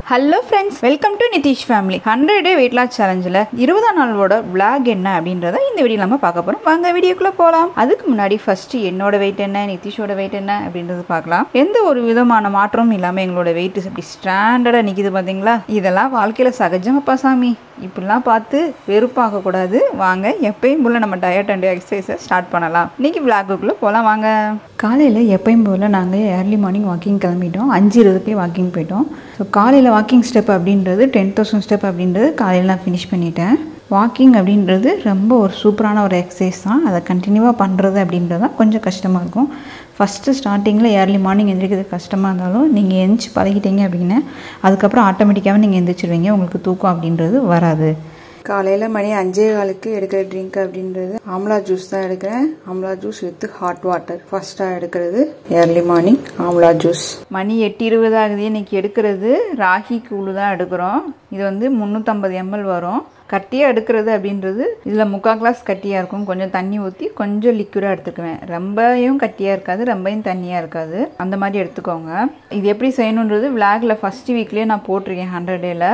Hello friends, welcome to NithishFamily. 100 Day Weight Loss Challenge ல 20 நாளோட vlog என்ன அப்படின்றத இந்த வீடியோல நம்ம பார்க்க போறோம். வாங்க வீடியோக்குள்ள போலாம். அதுக்கு முன்னாடி ஃபர்ஸ்ட் என்னோட weight என்ன, நிதிஷோட weight என்ன அப்படின்றது பார்க்கலாம். எந்த ஒரு விதமான மாற்றமும் இல்லாம எங்களோட weight இப்படி ஸ்டாண்டர்டா நிக்குது பாத்தீங்களா? இதெல்லாம் வாழ்க்கையில சகஜமாப்பா சாமி. இப்படிலாம் பார்த்து வெறுப்பாக கூடாது. வாங்க எப்பயும் போல நம்ம டயட் அண்ட் எக்ஸசைஸை ஸ்டார்ட் பண்ணலாம். இன்னைக்கு vlog-குள்ள போலாம் வாங்க. காலையில எப்பயும் போல நாங்க early morning walking கிளம்பிட்டோம். 5:20க்கு வாக்கிங் போய்ட்டோம். ஸோ காலையில் வாக்கிங் ஸ்டெப் அப்படின்றது 10,000 ஸ்டெப் அப்படின்றது காலையில் நான் ஃபினிஷ் பண்ணிட்டேன். வாக்கிங் அப்படின்றது ரொம்ப ஒரு சூப்பரான ஒரு எக்ஸசைஸ் தான். அதை கண்டினியூவாக பண்ணுறது அப்படின்றது தான் கொஞ்சம் கஷ்டமாக இருக்கும். ஃபஸ்ட்டு ஸ்டார்டிங்கில் ஏர்லி மார்னிங் எந்திரிக்கிறது கஷ்டமாக இருந்தாலும் நீங்கள் எந்திரிச்சு பழகிட்டீங்க அப்படின்னா அதுக்கப்புறம் ஆட்டோமேட்டிக்காகவே நீங்கள் எந்திரிச்சிருவீங்க. உங்களுக்கு தூக்கம் அப்படின்றது வராது. காலையில் மணி 5:15க்கு எடுக்கிற ட்ரிங்க் அப்படின்றது ஆம்லா ஜூஸ் தான் எடுக்கிறேன். Amla juice with hot water. ஃபர்ஸ்ட்டாக எடுக்கிறது ஏர்லி மார்னிங் ஆம்லா ஜூஸ். மணி 8:20 ஆகுது. இன்னைக்கு எடுக்கிறது ராகி கூழு தான் எடுக்கிறோம். இது வந்து 350 ml வரும். கட்டியாக எடுக்கிறது அப்படின்றது இதில் 3/4 கிளாஸ் கட்டியாக இருக்கும். கொஞ்சம் தண்ணி ஊற்றி கொஞ்சம் லிக்விடாக எடுத்துக்குவேன். ரொம்பவும் கட்டியாக இருக்காது, ரொம்பவும் தண்ணியாக இருக்காது. அந்த மாதிரி எடுத்துக்கோங்க. இது எப்படி செய்யணுன்றது விளாகில் ஃபஸ்ட்டு வீக்லேயே நான் போட்டிருக்கேன். 100 டேயில்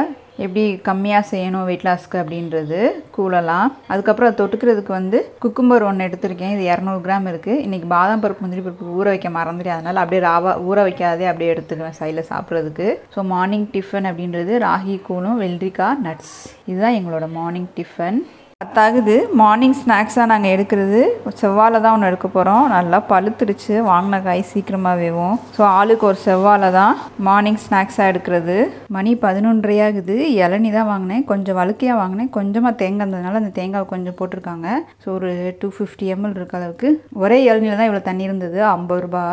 எப்படி கம்மியாக செய்யணும் வெயிட் லாஸ்க்கு அப்படின்றது கூலலாம். அதுக்கப்புறம் அதை தொட்டுக்கிறதுக்கு வந்து குக்கும்பர் ஒன்று எடுத்திருக்கேன். இது 200 கிராம் இருக்குது. இன்றைக்கி பாதாம் பருப்பு முந்திரி பருப்பு ஊற வைக்க மறந்துட்டு அதனால் அப்படியே ராவா ஊற வைக்காதே அப்படியே எடுத்துக்குவேன் சைடில் சாப்பிட்றதுக்கு. ஸோ மார்னிங் டிஃபன் அப்படின்றது ராகி கூழும் வெள்ளரிக்காய் நட்ஸ். இதுதான் எங்களோட மார்னிங் டிஃபன். அத்தாகுது மார்னிங் ஸ்நாக்ஸாக நாங்கள் எடுக்கிறது செவ்வாழை தான் ஒன்று எடுக்க போகிறோம். நல்லா பழுத்துடுச்சு. வாங்கின காய் சீக்கிரமாக வேவும். ஸோ ஆளுக்கு ஒரு செவ்வாழை தான் மார்னிங் ஸ்நாக்ஸாக எடுக்கிறது. மணி 11:30 ஆகுது. இளநி தான் வாங்கினேன். கொஞ்சம் வழுக்கையாக வாங்கினேன். கொஞ்சமாக தேங்காய் இருந்ததுனால அந்த தேங்காய் கொஞ்சம் போட்டிருக்காங்க. ஸோ ஒரு 250 ml இருக்க அளவுக்கு. ஒரே இளநியில் தான் இவ்வளோ தண்ணி இருந்தது. 50 ரூபா.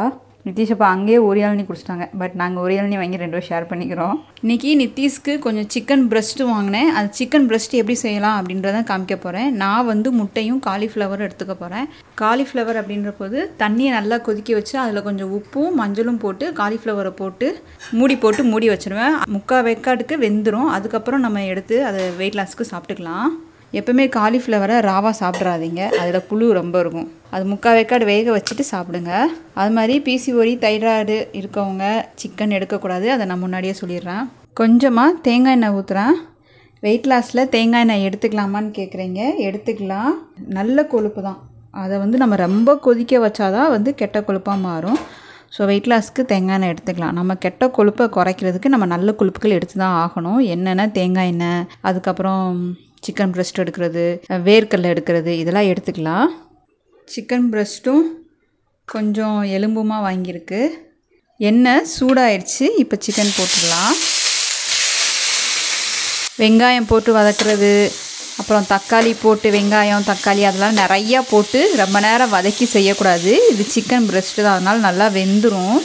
நிதிஷ் அப்போ அங்கேயே ஒரு இளநி குடிச்சிட்டாங்க. பட் நாங்கள் ஒரு இளநி வாங்கி 2 ஷேர் பண்ணிக்கிறோம். இன்றைக்கி நிதிஷ்க்கு கொஞ்சம் சிக்கன் பிரஸ்ட்டு வாங்கினேன். அது சிக்கன் பிரஸ்ட் எப்படி செய்யலாம் அப்படின்றத காமிக்க போகிறேன். நான் வந்து முட்டையும் காலிஃப்ளவரும் எடுத்துக்க போகிறேன். காலிஃப்ளவர் அப்படின்ற போது தண்ணியை நல்லா கொதிக்க வச்சு அதில் கொஞ்சம் உப்பும் மஞ்சளும் போட்டு காலிஃப்ளவரை போட்டு மூடி வச்சுருவேன். 3/4 வேக்காட்டுக்கு வெந்துடும். அதுக்கப்புறம் நம்ம எடுத்து அதை வெயிட் லாஸ்க்கு சாப்பிட்டுக்கலாம். எப்போவுமே காலிஃப்ளவரை ராவாக சாப்பிட்றாதீங்க. அதில் புழு ரொம்ப இருக்கும். அது 3/4 வேக்காடு வேக வச்சுட்டு சாப்பிடுங்க. அது மாதிரி பிசிஓடி தைராய்டு இருக்கவங்க சிக்கன் எடுக்கக்கூடாது. அதை நான் முன்னாடியே சொல்லிடுறேன். கொஞ்சமாக தேங்காய் எண்ணெய் ஊற்றுறேன். வெயிட் லாஸில் தேங்காய் எண்ணெய் எடுத்துக்கலாமான்னு கேட்குறீங்க. எடுத்துக்கலாம். நல்ல கொழுப்பு தான். அதை வந்து நம்ம ரொம்ப கொதிக்க வச்சாதான் வந்து கெட்ட கொழுப்பாக மாறும். ஸோ வெயிட் லாஸ்க்கு தேங்காய் எண்ணெய் எடுத்துக்கலாம். நம்ம கெட்ட கொழுப்பை குறைக்கிறதுக்கு நம்ம நல்ல கொழுப்புகள் எடுத்து தான் ஆகணும். என்னென்னா தேங்காய் எண்ணெய், அதுக்கப்புறம் சிக்கன் பிரஸ்ட் எடுக்கிறது, வேர்க்கடலை எடுக்கிறது, இதெல்லாம் எடுத்துக்கலாம். சிக்கன் பிரஸ்ட்டும் கொஞ்சம் எலும்புமாக வாங்கியிருக்கு. எண்ணெய் சூடாயிடுச்சு. இப்போ சிக்கன் போட்டுடலாம். வெங்காயம் போட்டு வதக்கிறது, அப்புறம் தக்காளி போட்டு வெங்காயம் தக்காளி அதெல்லாம் நிறையா போட்டு ரொம்ப நேரம் வதக்கி செய்யக்கூடாது. இது சிக்கன் பிரஸ்ட்டு தான், அதனால் நல்லா வெந்துடும்.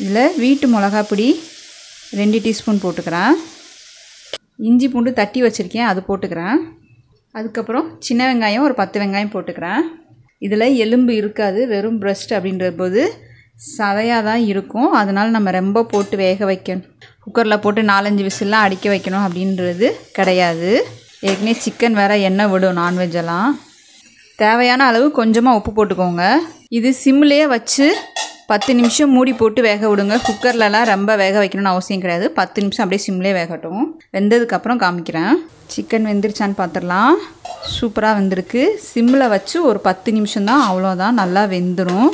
இதில் வீட்டு மிளகாப்பொடி 2 டீஸ்பூன் போட்டுக்கிறேன். இஞ்சி பூண்டு தட்டி வச்சுருக்கேன், அது போட்டுக்கிறேன். அதுக்கப்புறம் சின்ன வெங்காயம் ஒரு 10 வெங்காயம் போட்டுக்கிறேன். இதில் எலும்பு இருக்காது, வெறும் பிரஸ்ட் அப்படின்ற போது சதையாக தான் இருக்கும். அதனால் நம்ம ரொம்ப போட்டு வேக வைக்கணும். குக்கரில் போட்டு 4-5 விசில்லாம் அடிக்க வைக்கணும் அப்படின்றது கிடையாது. ஏற்கனவே சிக்கன் வேறு எண்ணெய் விடும் நான்வெஜ்ஜெல்லாம். தேவையான அளவு கொஞ்சமாக உப்பு போட்டுக்கோங்க. இது சிம்லேயே வச்சு 10 நிமிஷம் மூடி போட்டு வேக விடுங்க. குக்கர்லலாம் ரொம்ப வேக வைக்கணும்னு அவசியம் கிடையாது. 10 நிமிஷம் அப்படியே சிம்லேயே வேகட்டும். வெந்ததுக்கப்புறம் காமிக்கிறேன். சிக்கன் வெந்துருச்சான்னு பார்த்துடலாம். சூப்பராக வெந்திருக்கு. சிம்மில் வச்சு ஒரு 10 நிமிஷம் தான், அவ்வளோதான். நல்லா வெந்துடும்.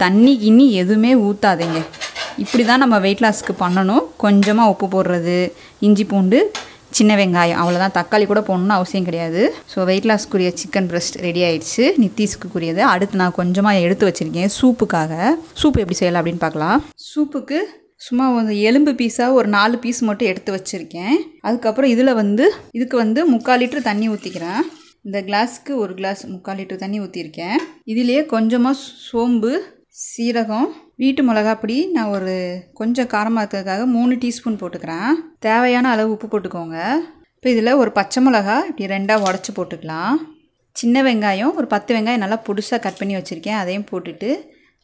தண்ணி கிண்ணி எதுவுமே ஊற்றாதீங்க. இப்படி தான் நம்ம வெயிட் லாஸ்க்கு பண்ணணும். கொஞ்சமாக உப்பு போடுறது, இஞ்சி பூண்டு, சின்ன வெங்காயம், அவ்வளோதான். தக்காளி கூட போடணும்னு அவசியம் கிடையாது. ஸோ வெயிட் லாஸ்க்குரிய சிக்கன் பிரஸ்ட் ரெடி ஆகிடுச்சு. நிதிஷ்க்குரியது அடுத்து நான் கொஞ்சமாக எடுத்து வச்சுருக்கேன் சூப்புக்காக. சூப்பு எப்படி செய்யலாம் அப்படின்னு பார்க்கலாம். சூப்புக்கு சும்மா ஒரு எலும்பு பீஸாக ஒரு 4 பீஸ் மட்டும் எடுத்து வச்சுருக்கேன். அதுக்கப்புறம் இதுக்கு வந்து 3/4 லிட்டர் தண்ணி ஊற்றிக்கிறேன். இந்த கிளாஸுக்கு ஒரு கிளாஸ் 3/4 லிட்டர் தண்ணி ஊற்றிருக்கேன். இதிலேயே கொஞ்சமாக சோம்பு, சீரகம், வீட்டு மிளகாப்பொடி நான் ஒரு கொஞ்சம் காரமாக இருக்கிறதுக்காக 3 டீஸ்பூன் போட்டுக்கிறேன். தேவையான அளவு உப்பு போட்டுக்கோங்க. இப்போ இதில் ஒரு பச்சை மிளகா இப்படி 2ஆக உடச்சி போட்டுக்கலாம். சின்ன வெங்காயம் ஒரு 10 வெங்காயம் நல்லா பொடிசாக கட் பண்ணி வச்சுருக்கேன், அதையும் போட்டுட்டு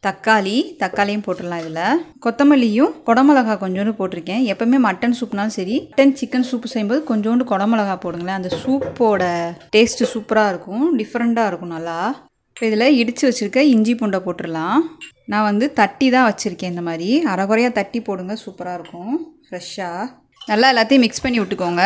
தக்காளியும் போட்டுடலாம். இதில் கொத்தமல்லியும் குடமிளகா கொஞ்சோண்டு போட்டிருக்கேன். எப்போவுமே மட்டன் சூப்னாலும் சரி, மட்டன் சிக்கன் சூப்பு செய்யும்போது கொஞ்சோண்டு குடமிளகா போடுங்களேன். அந்த சூப்போட டேஸ்ட்டு சூப்பராக இருக்கும், டிஃப்ரெண்ட்டாக இருக்கும் நல்லா. இப்போ இதில் இடித்து வச்சுருக்க இஞ்சி பூண்டை போட்டுடலாம். நான் வந்து தட்டி தான் வச்சுருக்கேன். இந்த மாதிரி அரைகுறையாக தட்டி போடுங்க, சூப்பராக இருக்கும் ஃப்ரெஷ்ஷாக. நல்லா எல்லாத்தையும் மிக்ஸ் பண்ணி விட்டுக்கோங்க.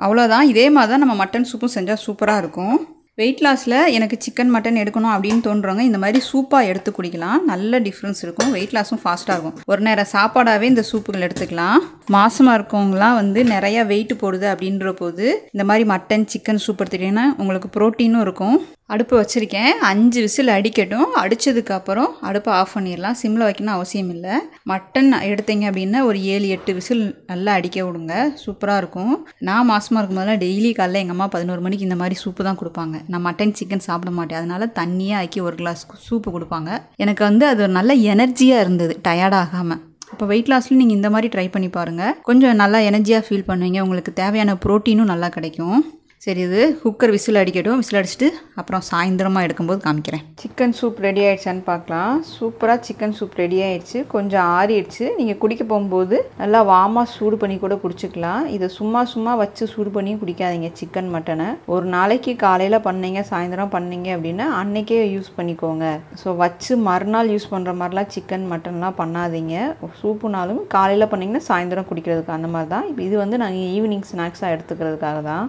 அவ்வளோதான். இதே மாதிரி தான் நம்ம மட்டன் சூப்பும் செஞ்சால் சூப்பராக இருக்கும். வெயிட் லாஸில் எனக்கு சிக்கன் மட்டன் எடுக்கணும் அப்படின்னு தோன்றவங்க இந்த மாதிரி சூப்பாக எடுத்து குடிக்கலாம். நல்ல டிஃப்ரென்ஸ் இருக்கும். வெயிட் லாஸும் ஃபாஸ்ட்டாக இருக்கும். ஒரு நேரம் சாப்பாடாகவே இந்த சூப்புகள் எடுத்துக்கலாம். மாசமாக இருக்கவங்களாம் வந்து நிறையா வெயிட் போடுது அப்படின்ற போது இந்த மாதிரி மட்டன் சிக்கன் சூப் எடுத்துக்கிட்டிங்கன்னா உங்களுக்கு ப்ரோட்டீனும் இருக்கும். அடுப்பு வச்சுருக்கேன். 5 விசில் அடிக்கட்டும். அடித்ததுக்கப்புறம் அடுப்பை ஆஃப் பண்ணிடலாம். சிம்மில் வைக்கணும் அவசியம் இல்லை. மட்டன் எடுத்தீங்க அப்படின்னா ஒரு 7-8 விசில் நல்லா அடிக்க விடுங்க. சூப்பராக இருக்கும். நான் மாசமாக இருக்கும் போதெல்லாம் டெய்லி காலைல எங்கள் அம்மா 11 மணிக்கு இந்த மாதிரி சூப்பு தான் கொடுப்பாங்க. நான் மட்டன் சிக்கன் சாப்பிட மாட்டேன். அதனால தண்ணியாக ஆக்கி ஒரு கிளாஸ் சூப்பு கொடுப்பாங்க. எனக்கு வந்து அது ஒரு நல்ல எனர்ஜியாக இருந்தது, டயர்டாகாமல். இப்போ வெயிட் லாஸ்ல நீங்கள் இந்த மாதிரி ட்ரை பண்ணி பாருங்கள். கொஞ்சம் நல்லா எனர்ஜியாக ஃபீல் பண்ணுவீங்க. உங்களுக்கு தேவையான ப்ரோட்டீனும் நல்லா கிடைக்கும். சரி, இது குக்கர் விசில் அடிக்கட்டும். விசில் அடிச்சுட்டு அப்புறம் சாயந்தரமாக எடுக்கும்போது காமிக்கிறேன். சிக்கன் சூப் ரெடி ஆகிடுச்சான்னு பார்க்கலாம். சூப்பராக சிக்கன் சூப் ரெடி ஆகிடுச்சு. கொஞ்சம் ஆறிடுச்சு. நீங்கள் குடிக்க போகும்போது நல்லா வார்மாக சூடு பண்ணி கூட குடிச்சிக்கலாம். இதை சும்மா வச்சு சூடு பண்ணி குடிக்காதீங்க. சிக்கன் மட்டனை ஒரு நாளைக்கு காலையில் பண்ணீங்க, சாயந்தரம் பண்ணீங்க அப்படின்னா அன்னைக்கே யூஸ் பண்ணிக்கோங்க. ஸோ வச்சு மறுநாள் யூஸ் பண்ணுற மாதிரிலாம் சிக்கன் மட்டன்லாம் பண்ணாதீங்க. சூப்புனாலும் காலையில் பண்ணிங்கன்னா சாயந்தரம் குடிக்கிறதுக்கு அந்த மாதிரி தான். இது வந்து நாங்கள் ஈவினிங் ஸ்நாக்ஸாக எடுத்துக்கிறதுக்காக தான்.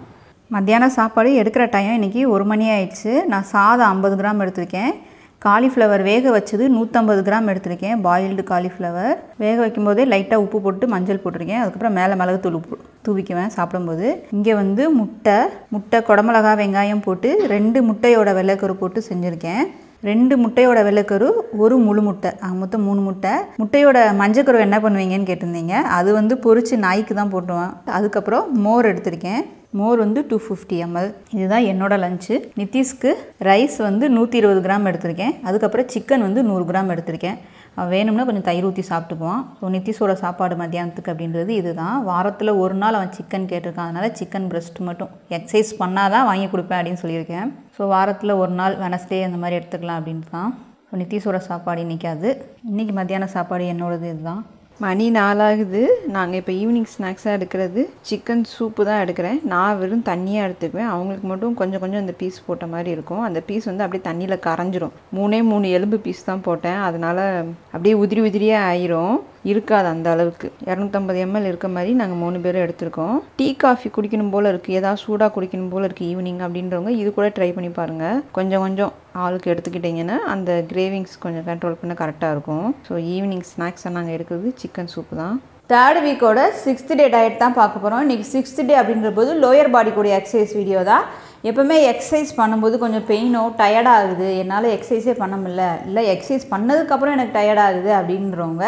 மத்தியானம் சாப்பாடு எடுக்கிற டைம் இன்றைக்கி 1 மணி ஆயிடுச்சு. நான் சாதம் 50 கிராம் எடுத்திருக்கேன். காலிஃப்ளவர் வேக வச்சது 150 கிராம் எடுத்திருக்கேன். பாயில்டு காலிஃப்ளவர் வேக வைக்கும்போதே லைட்டாக உப்பு போட்டு மஞ்சள் போட்டிருக்கேன். அதுக்கப்புறம் மேலே மிளகுத்தூள் உப்பு தூவிக்குவேன் சாப்பிடும்போது. இங்கே வந்து முட்டை குடமிளகா வெங்காயம் போட்டு 2 முட்டையோட வெள்ளைக்கரு போட்டு செஞ்சுருக்கேன். 2 முட்டையோட வெள்ளைக்கரு, 1 முழு முட்டை, மொத்தம் 3 முட்டை. முட்டையோட மஞ்சக்கரு என்ன பண்ணுவீங்கன்னு கேட்டிருந்தீங்க. அது வந்து பொரிச்சு நாய்க்கு தான் போட்டுருவேன். அதுக்கப்புறம் மோர் எடுத்திருக்கேன். மோர் வந்து 250 ml. இதுதான் என்னோட லஞ்சு. நிதிஷ்க்கு ரைஸ் வந்து 120 கிராம் எடுத்திருக்கேன். அதுக்கப்புறம் சிக்கன் வந்து 100 கிராம் எடுத்திருக்கேன். வேணும்னா கொஞ்சம் தயிர் ஊற்றி சாப்பிட்டுக்குவான். ஸோ நிதிஷோட சாப்பாடு மத்தியானத்துக்கு அப்படின்றது இதுதான். வாரத்தில் ஒரு நாள் அவன் சிக்கன் கேட்டிருக்கான். அதனால் சிக்கன் பிரெஸ்ட் மட்டும் எக்ஸசைஸ் பண்ணால் தான் வாங்கி கொடுப்பேன் அப்படின்னு சொல்லியிருக்கேன். ஸோ வாரத்தில் ஒரு நாள் வெனஸ்டே அந்த மாதிரி எடுத்துக்கலாம் அப்படின்ட்டு தான். ஸோ நிதிஷோட சாப்பாடு இன்றைக்கி அது. இன்றைக்கி மத்தியான சாப்பாடு என்னோடது இதுதான். மணி 4 ஆகுது. நாங்கள் இப்போ ஈவினிங் ஸ்நாக்ஸாக எடுக்கிறது சிக்கன் சூப்பு தான் எடுக்கிறேன். நான் வெறும் தண்ணியாக எடுத்துக்குவேன். அவங்களுக்கு மட்டும் கொஞ்சம் அந்த பீஸ் போட்ட மாதிரி இருக்கும். அந்த பீஸ் வந்து அப்படியே தண்ணியில் கரைஞ்சிரும். 3 எலும்பு பீஸ் தான் போட்டேன். அதனால் அப்படியே உதிரியாக ஆயிரும். இருக்காது அந்த அளவுக்கு. 250 ml இருக்க மாதிரி நாங்கள் 3 பேரும் எடுத்திருக்கோம். டீ காஃபி குடிக்கணும் போல் இருக்குது, ஏதாவது சூடாக குடிக்கணும் போல் இருக்குது ஈவினிங் அப்படின்றவங்க இது கூட ட்ரை பண்ணி பாருங்கள். கொஞ்சம் ஆளுக்கு எடுத்துக்கிட்டிங்கன்னா அந்த கிரேவிங்ஸ் கொஞ்சம் கண்ட்ரோல் பண்ண கரெக்டாக இருக்கும். ஸோ ஈவினிங் ஸ்நாக்ஸாக நாங்கள் எடுக்கிறது சிக்கன் சூப்பு தான். 3rd வீக்கோட 6th டே டயட் தான் பார்க்க போகிறோம். இன்றைக்கி 6th டே அப்படின்ற போது லோயர் பாடி கூடிய எக்ஸசைஸ் வீடியோ தான். எப்போவுமே எக்ஸசைஸ் பண்ணும்போது கொஞ்சம் பெயினோ டயர்டாகுது, என்னால் எக்ஸசைஸே பண்ண முடியல, இல்லை எக்ஸசைஸ் பண்ணதுக்கப்புறம் எனக்கு டயர்டாகுது அப்படின்றவங்க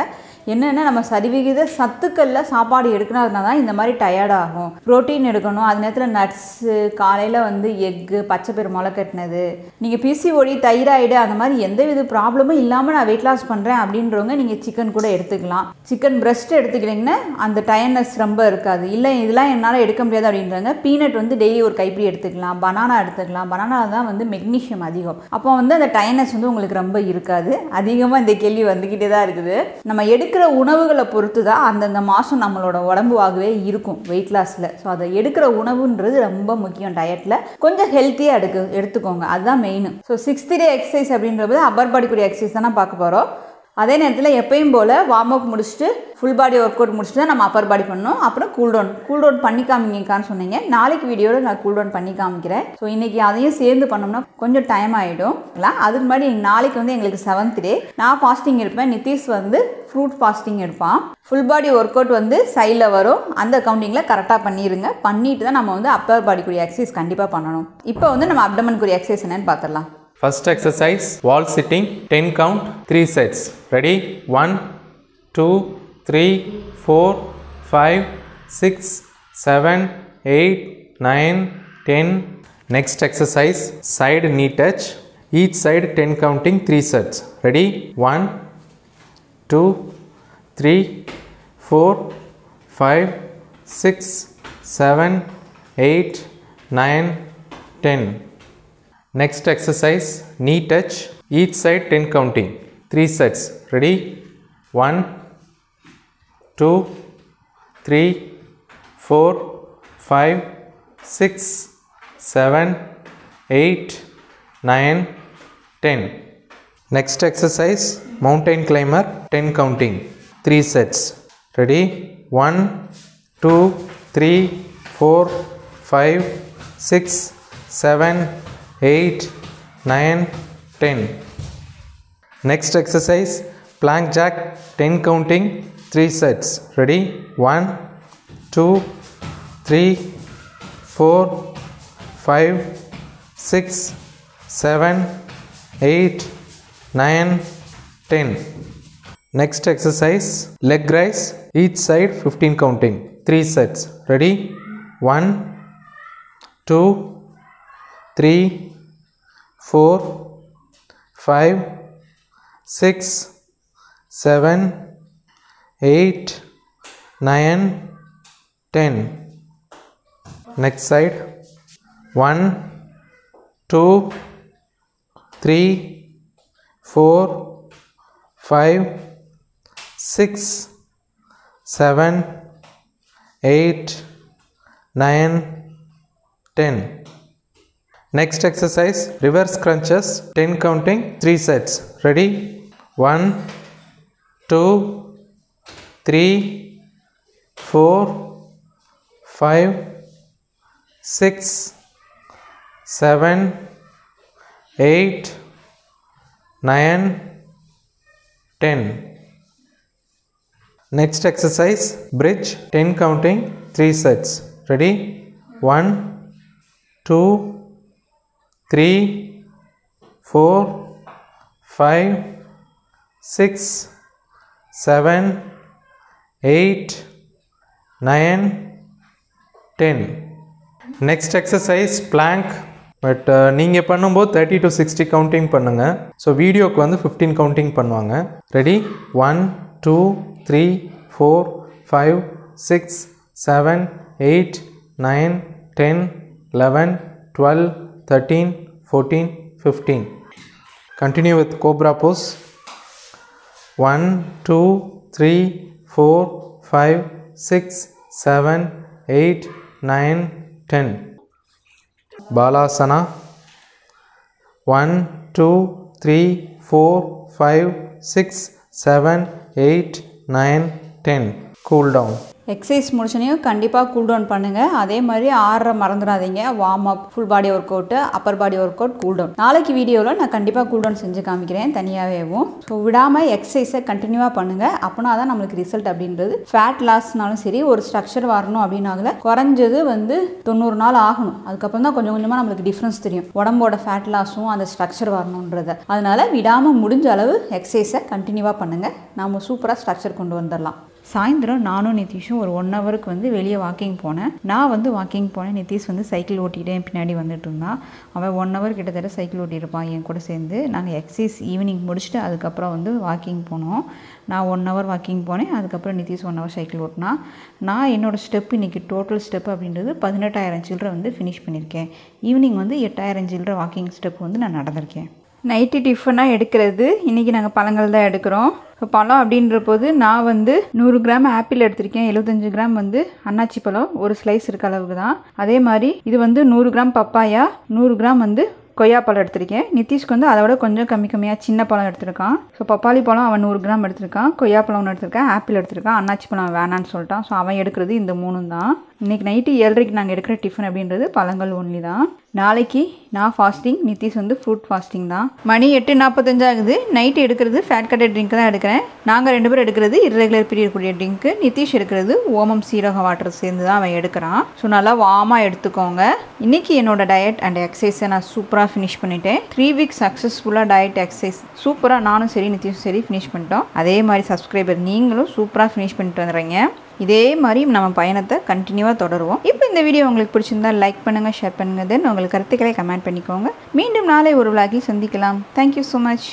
என்னென்னா நம்ம சரிவிகித சத்துக்களில் சாப்பாடு எடுக்கணும்னா தான் இந்த மாதிரி டயர்டாகும். ப்ரோட்டீன் எடுக்கணும். அது நேரத்தில் நட்ஸு, காலையில் வந்து எக்கு, பச்சைப்பயிறு முளை கட்டினது, நீங்கள் பிசிஓடி தைராய்டு அந்த மாதிரி எந்தவித ப்ராப்ளமும் இல்லாமல் நான் வெயிட் லாஸ் பண்ணுறேன் அப்படின்றவங்க நீங்கள் சிக்கன் கூட எடுத்துக்கலாம். சிக்கன் பிரெஸ்ட் எடுத்துக்கிட்டிங்கன்னா அந்த டயர்னஸ் ரொம்ப இருக்காது. இல்லை இதெல்லாம் என்னால் எடுக்க முடியாது அப்படின்றாங்க. பீனட் வந்து டெய்லி ஒரு கைப்பிடி எடுத்துக்கலாம். பனானா எடுத்துக்கலாம். பனானா தான் வந்து மெக்னீஷியம் அதிகம். அப்போ வந்து அந்த டயர்னஸ் வந்து உங்களுக்கு ரொம்ப இருக்காது. அதிகமாக இந்த கேள்வி வந்துக்கிட்டே தான் இருக்குது. நம்ம எடுக்கிற உணவுகளை பொறுத்து தான் அந்தந்த மாதம் நம்மளோட உடம்புவாகவே இருக்கும் வெயிட் லாஸில். ஸோ அதை எடுக்கிற உணவுன்றது ரொம்ப முக்கியம். டயட்டில் கொஞ்சம் ஹெல்த்தியாக எடுத்துக்கோங்க, அதுதான் மெயின். ஸோ 6th டே எக்ஸசைஸ் அப்படின்றது அப்பர் பாடி கூடிய எக்ஸசைஸ் தான் பார்க்க போகிறோம். அதே நேரத்தில் எப்பயும் போல் வார்ம் அப் முடிச்சுட்டு ஃபுல் பாடி ஒர்க் அவுட் முடிச்சுட்டு தான் நம்ம அப்பர் பாடி பண்ணணும். அப்புறம் கூல் டவுன் பண்ணி காமிங்கக்கான்னு சொன்னீங்க. நாளைக்கு வீடியோவில் நான் கூல் டவுன் பண்ணி காமிக்கிறேன். ஸோ இன்றைக்கி அதையும் சேர்ந்து பண்ணோம்னா கொஞ்சம் டைம் ஆகிடும். அதுக்கு முன்னாடி நாளைக்கு வந்து எங்களுக்கு 7th டே. நான் ஃபாஸ்டிங் இருப்பேன். நிதிஷ் வந்து ஃப்ரூட் ஃபாஸ்டிங் எடுப்பான். ஃபுல் பாடி ஒர்க் அவுட் வந்து சைடில் வரும். அந்த கவுண்டிங்கில் கரெக்டாக பண்ணிடுங்க. பண்ணிட்டு தான் நம்ம வந்து அப்பர் பாடிக்குரிய எக்ஸசைஸ் கண்டிப்பாக பண்ணணும். இப்போ வந்து நம்ம அப்டமனுக்குரிய எக்ஸசைஸ் என்னன்னு பார்த்துடலாம். First exercise, wall sitting, 10 count, 3 sets. Ready? 1, 2, 3, 4, 5, 6, 7, 8, 9, 10. Next exercise, side knee touch. Each side 10 counting, 3 sets. Ready? 1, 2, 3, 4, 5, 6, 7, 8, 9, 10. Next exercise, knee touch, each side 10 counting, 3 sets. Ready? 1, 2, 3, 4, 5, 6, 7, 8, 9, 10. Next exercise, mountain climber, 10 counting, 3 sets. Ready? 1, 2, 3, 4, 5, 6, 7, 8, 9, 10. Next exercise, plank jack 10 counting 3 sets. Ready? 1, 2, 3, 4, 5, 6, 7, 8, 9, 10. Next exercise, leg raise, each side 15 counting, 3 sets. Ready? 1, 2, 3, 4, 5, 6, 7, 8, 9, 10. Next side. 1, 2, 3, 4, 5, 6, 7, 8, 9, 10. Next exercise, reverse crunches 10 counting 3 sets. Ready? 1, 2, 3, 4, 5, 6, 7, 8, 9, 10. Next exercise, bridge 10 counting 3 sets. Ready? 1, 2, 3, 4, 5, 6, 7, 8, 9, 10. Next exercise, plank. But நீங்கள் பண்ணும்போது 30 to 60 counting பண்ணுங்கள். So வீடியோக்கு வந்து 15 counting பண்ணுவாங்க. Ready? 1, 2, 3, 4, 5, 6, 7, 8, 9, 10, 11, 12, 13, 14, 15. Continue with cobra pose. 1, 2, 3, 4, 5, 6, 7, 8, 9, 10. Balasana. 1, 2, 3, 4, 5, 6, 7, 8, 9, 10. Cool down. Exercise முடிச்சனையும் கண்டிப்பாக cool down பண்ணுங்கள். அதே மாதிரி 6:30 மறந்துடாதீங்க. Warm up, full body work out, upper body work out, cool down. நாளைக்கு வீடியோவில் நான் கண்டிப்பாக கூல் டவுன் செஞ்சு காமிக்கிறேன் தனியாகவேவும். ஸோ விடாமல் எக்ஸசைஸை கண்டினியூவாக பண்ணுங்கள். அப்போனா தான் நம்மளுக்கு ரிசல்ட் அப்படின்றது. ஃபேட் லாஸ்னாலும் சரி, ஒரு ஸ்ட்ரக்சர் வரணும் அப்படின்னால குறைஞ்சது வந்து 90 நாள் ஆகணும். அதுக்கப்புறம் தான் கொஞ்சம் கொஞ்சமாக நம்மளுக்கு டிஃப்ரென்ஸ் தெரியும், உடம்போட ஃபேட் லாஸும் அந்த ஸ்ட்ரக்சர் வரணுன்றதை. அதனால் விடாமல் முடிஞ்ச அளவு எக்ஸசைஸை கண்டினியூவாக பண்ணுங்கள். நாம் சூப்பராக ஸ்ட்ரக்சர் கொண்டு வந்துடலாம். சாயந்தரம் நானும் நிதிஷும் ஒரு 1 ஹவருக்கு வந்து வெளியே வாக்கிங் போனேன். நான் வந்து வாக்கிங் போனேன், நிதிஷ் வந்து சைக்கிள் ஓட்டிகிட்டே பின்னாடி வந்துட்டு இருந்தான். அவன் 1 ஹவர் கிட்டத்தட்ட சைக்கிள் ஓட்டியிருப்பான் என் கூட சேர்ந்து. நாங்கள் எக்ஸசைஸ் ஈவினிங் முடிச்சுட்டு அதுக்கப்புறம் வந்து வாக்கிங் போனோம். நான் 1 ஹவர் வாக்கிங் போனேன், அதுக்கப்புறம் நிதிஷ் 1 ஹவர் சைக்கிள் ஓட்டினா. நான் என்னோடய ஸ்டெப் இன்றைக்கி டோட்டல் ஸ்டெப் அப்படின்றது 18,000 சில்லரை வந்து ஃபினிஷ் பண்ணியிருக்கேன். ஈவினிங் வந்து 8,000 சில்லரை வாக்கிங் ஸ்டெப் வந்து நான் நடந்திருக்கேன். நைட்டு டிஃபனாக எடுக்கிறது இன்றைக்கி நாங்கள் பழங்கள் தான் எடுக்கிறோம். இப்போ பழம் அப்படின்ற போது நான் வந்து 100 கிராம் ஆப்பிள் எடுத்திருக்கேன். 75 கிராம் வந்து அன்னாச்சி பழம், ஒரு ஸ்லைஸ் இருக்க அளவுக்கு தான். அதே மாதிரி இது வந்து 100 கிராம் பப்பாயா, 100 கிராம் வந்து கொய்யாப்பழம் எடுத்திருக்கேன். நிதிஷ்க்கு வந்து அதை விட கொஞ்சம் கம்மியாக சின்ன பழம் எடுத்திருக்கான். ஸோ பப்பாளி பழம் அவன் 100 கிராம் எடுத்திருக்கான், கொய்யாப்பழம் ஒன்று எடுத்திருக்கான், ஆப்பிள் எடுத்திருக்கான், அன்னாச்சி பழம் வேணான்னு சொல்லிட்டான். ஸோ அவன் எடுக்கிறது இந்த 3 தான். இன்றைக்கி நைட்டு 7:30க்கு நாங்கள் எடுக்கிற டிஃபன் அப்படின்றது பழங்கள் ஒன்லி தான். நாளைக்கு நான் ஃபாஸ்டிங், நிதிஷ் வந்து ஃப்ரூட் ஃபாஸ்டிங் தான். மணி 8:45 ஆகுது. நைட்டு எடுக்கிறது ஃபேட் கட்டட் ட்ரிங்க் தான் எடுக்கிறேன். நாங்கள் 2 பேரும் எடுக்கிறது இர்ரெகுலர் பீரியட் கூடிய ட்ரிங்க்கு. நிதிஷ் எடுக்கிறது ஓமம் சீரக வாட்டர் சேர்ந்து தான் அவன் எடுக்கிறான். ஸோ நல்லா வார்மாக எடுத்துக்கோங்க. இன்றைக்கி என்னோட டயட் அண்ட் எக்ஸசைஸை நான் சூப்பராக ஃபினிஷ் பண்ணிட்டேன். 3 வீக்ஸ் சக்ஸஸ்ஃபுல்லாக டயட் எக்ஸசைஸ் சூப்பராக நானும் சரி நிதிஷும் சரி ஃபினிஷ் பண்ணிட்டோம். அதே மாதிரி சப்ஸ்கிரைபர் நீங்களும் சூப்பராக ஃபினிஷ் பண்ணிட்டு வந்துடுறீங்க. இதே மாதிரி நம்ம பயணத்தை கண்டினியூவாக தொடருவோம். இப்போ இந்த வீடியோ உங்களுக்கு பிடிச்சிருந்தா லைக் பண்ணுங்கள், ஷேர் பண்ணுங்கள். தென் உங்களுக்கு கருத்துக்களை கமெண்ட் பண்ணிக்கோங்க. மீண்டும் நாளை ஒரு விளாகில் சந்திக்கலாம். Thank you so much.